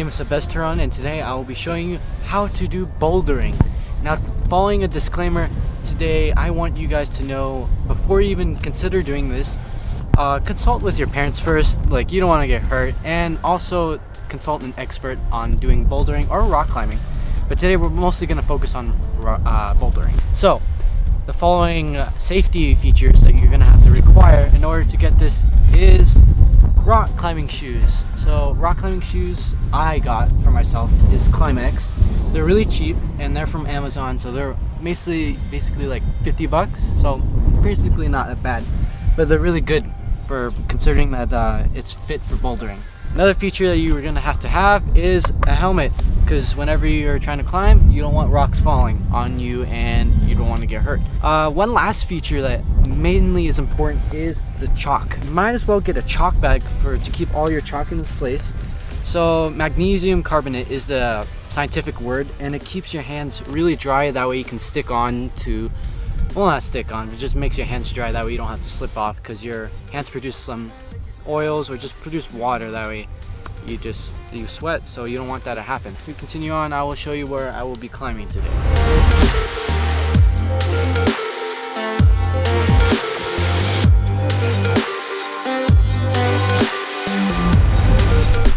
name is Teron, and today I will be showing you how to do bouldering. Now, following a disclaimer, today I want you guys to know, before you even consider doing this, consult with your parents first, like you don't want to get hurt, and also consult an expert on doing bouldering or rock climbing. But today we're mostly going to focus on bouldering. So, the following safety features that you're going to have to require in order to get this is rock climbing shoes. So rock climbing shoes I got for myself is Climex. They're really cheap and they're from Amazon, so they're basically like $50, so basically not that bad, but they're really good for considering that it's fit for bouldering. Another feature that you're gonna have to have is a helmet, because whenever you're trying to climb, you don't want rocks falling on you and you don't want to get hurt. One last feature that mainly is important is the chalk. You might as well get a chalk bag to keep all your chalk in place. So magnesium carbonate is the scientific word, and it keeps your hands really dry. That way you can stick on to, well, not stick on, it just makes your hands dry. That way you don't have to slip off, because your hands produce some oils or just produce water. That way you sweat, so you don't want that to happen. If we continue on, I will show you where I will be climbing today.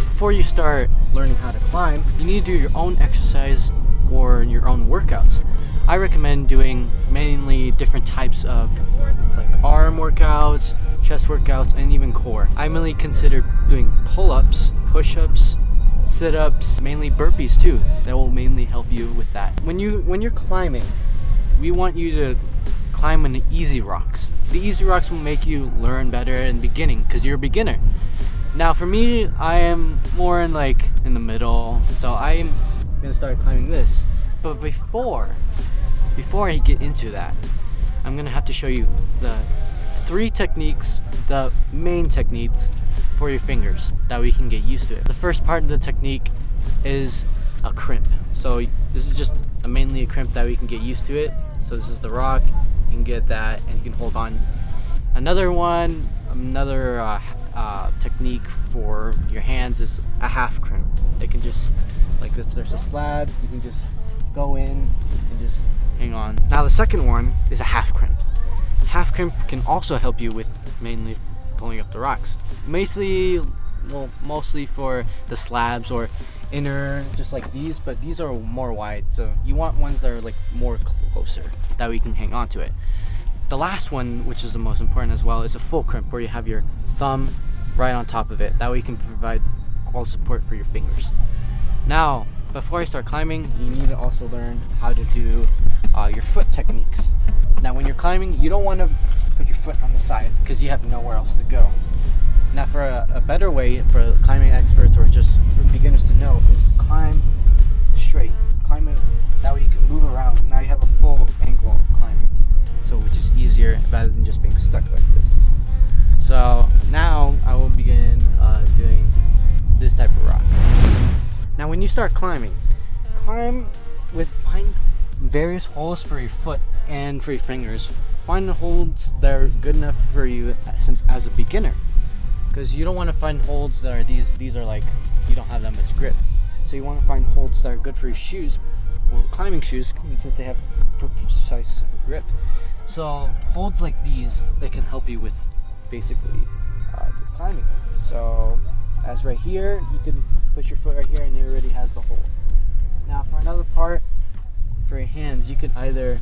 Before you start learning how to climb, you need to do your own exercise or your own workouts. I recommend doing mainly different types of like arm workouts, chest workouts, and even core. I mainly consider doing pull-ups, push-ups, sit-ups, mainly burpees too. That will mainly help you with that. When you're climbing, we want you to climb on the easy rocks. The easy rocks will make you learn better in the beginning, because you're a beginner. Now for me, I am more in the middle, so I am gonna start climbing this. But before I get into that, I'm gonna have to show you the three techniques, the main techniques for your fingers, that we can get used to it. The first part of the technique is a crimp. So this is just mainly a crimp that we can get used to it. So this is the rock, you can get that and you can hold on. Another technique for your hands is a half crimp. It can just, like if there's a slab, you can just go in and just hang on. Now the second one is a half crimp. Half crimp can also help you with mainly pulling up the rocks. Mostly for the slabs or inner, just like these, but these are more wide, so you want ones that are like more closer, that we can hang on to it. The last one, which is the most important as well, is a full crimp, where you have your thumb right on top of it. That way you can provide all support for your fingers. Now, before I start climbing, you need to also learn how to do your foot techniques. Now when you're climbing, you don't want to put your foot on the side, because you have nowhere else to go. Now for a better way for climbing experts or just for beginners to know is climb straight. Climb it, that way you can move around. Now you have a full angle climbing, so which is easier rather than just being stuck like this. So now I will begin doing this type of rock. Now when you start climbing, find various holes for your foot and for your fingers. Find the holds that are good enough for you as a beginner, because you don't want to find holds that are these are like you don't have that much grip. So you want to find holds that are good for your shoes or climbing shoes, since they have precise grip. So holds like these, they can help you with basically climbing. So as right here, you can push your foot right here and it already has the hold. Now for another part, for your hands, you can either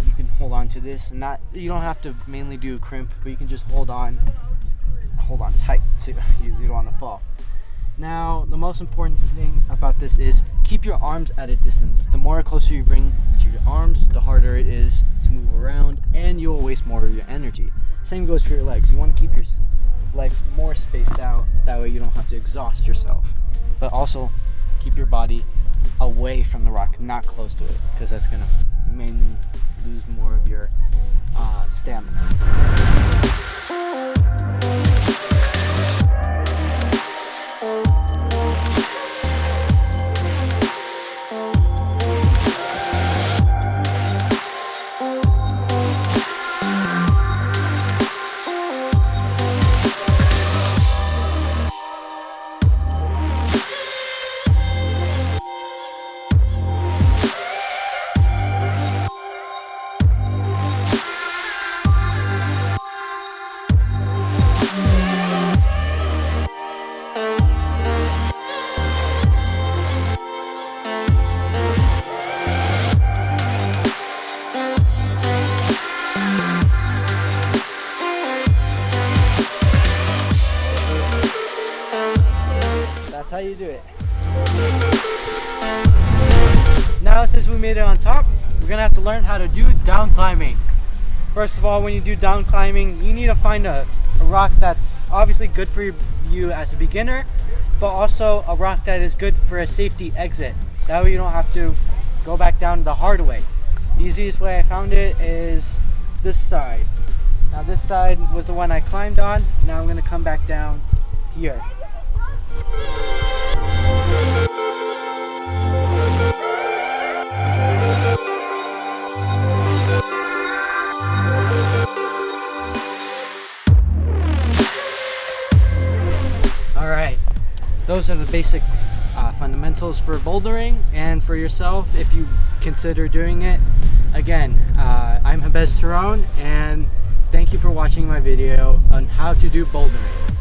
you can hold on to this, and you don't have to mainly do a crimp, but you can just hold on tight too, because you don't want to fall. Now the most important thing about this is keep your arms at a distance. The more closer you bring to your arms, the harder it is to move around, and you'll waste more of your energy. Same goes for your legs. You want to keep your legs more spaced out, that way you don't have to exhaust yourself. But also keep your body away from the rock, not close to it, because that's gonna mainly lose more of your stamina. do it. Now since we made it on top, we're gonna have to learn how to do down climbing. First of all, when you do down climbing, you need to find a rock that's obviously good for you as a beginner, but also a rock that is good for a safety exit. That way you don't have to go back down the hard way. The easiest way I found it is this side. Now this side was the one I climbed on. Now I'm gonna come back down here. Alright, those are the basic fundamentals for bouldering, and for yourself if you consider doing it. Again, I'm Teron, and thank you for watching my video on how to do bouldering.